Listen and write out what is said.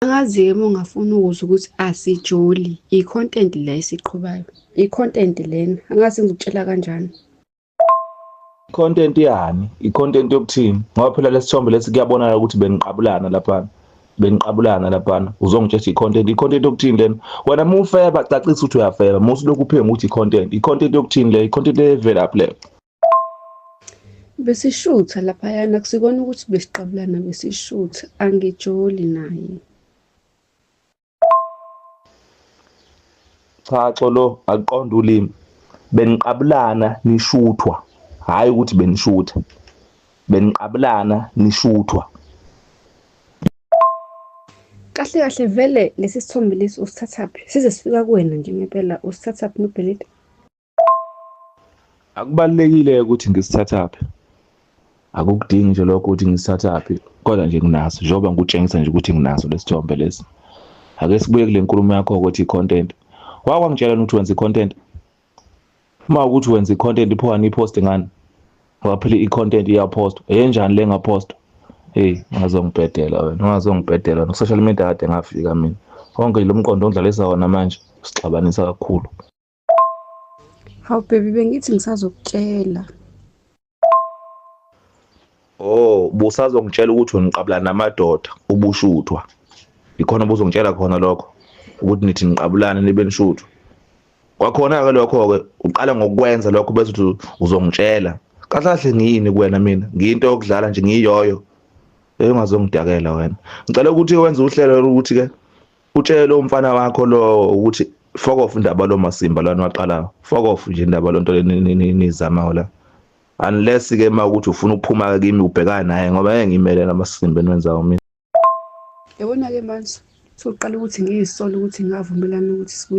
Angazi-ke uma ungafuni ukuzwa ukuthi asijoli, i-content le esiqhubayo. I-content lena, angazi ngizokutshela kanjani. I-content yani? I-content yokuthini? Ngoba phela lesi sithombe lesi kuyabonakala ukuthi beniqabulana laphana. Beniqabulana laphana. Uzongitshela i-content. I-content yokuthini lena? Wena uma ufeba cacisa ukuthi uyafeba. Uma usulokhu uphenge ukuthi i-content. I-content yokuthini le? I-content evelaphi le? Besishutha laphayana, kusikona ukuthi besiqabulana, besishutha. Angijoli naye. Cha, xolo, akuqonda ulimi. Beniqabulana nishuthwa. Hhayi ukuthi benishutha. Beniqabulana nishuthwa. Kahle kahle vele lesi sithombe lesi usithathaphi? Size sifika kuwena nje ngempela, usithathaphi noBhelede? Akubalulekile ukuthi ngisithathaphi. Akukudingi nje lokho ukuthi ngisithathaphi. Kodwa nje nginaso, njengoba ngikutshengisa nje ukuthi nginaso lesi sithombe lesi. Ake sibuye kule nkulumo yakho ukuthi i-content. Wakwangitshela ukuthi wenza i-content. Uma ukuthi wenza i-content iphokani iposte ngani? Ngoba phela i-content iyapost. Enjani le ngapost? Hey, ungazongibhedela wena. Ungazongibhedela wena. Ku-social media kade ngafika mina. Konke lo mqondo ongidlalisa wona manje usixabanisa kakhulu. Hawu baby, bengithi ngisazokutshela. Oh, busazongitshela ukuthi uniqabula namadoda ubushuthwa. Ikhona obuzongitshela khona lokho ukuthi nithi niqabulane nibe nishuthwa. Kwakhona-ke lokho-ke uqala ngokukwenza lokho bese uthi uzongitshela. Kahle kahle ngiyini kuwena mina? Ngiyinto yokudlala nje ngiyiyoyo. Ungazongidakela wena. Ngicela ukuthi wenze uhlelo lokuthi-ke utshele lo mfana wakho lo ukuthi fuck off indaba lo Masimba lana waqala. Fuck off nje indaba lo nto nizama la. Unless-ke uma ukuthi ufuna ukuphuma-ke kimi ubhekana naye ngoba ngiyimele namasimba enwenzayo mina. Yabona-ke manje, soqala ukuthi ngiyisole ukuthi ngavumelana ukuthi sibuye.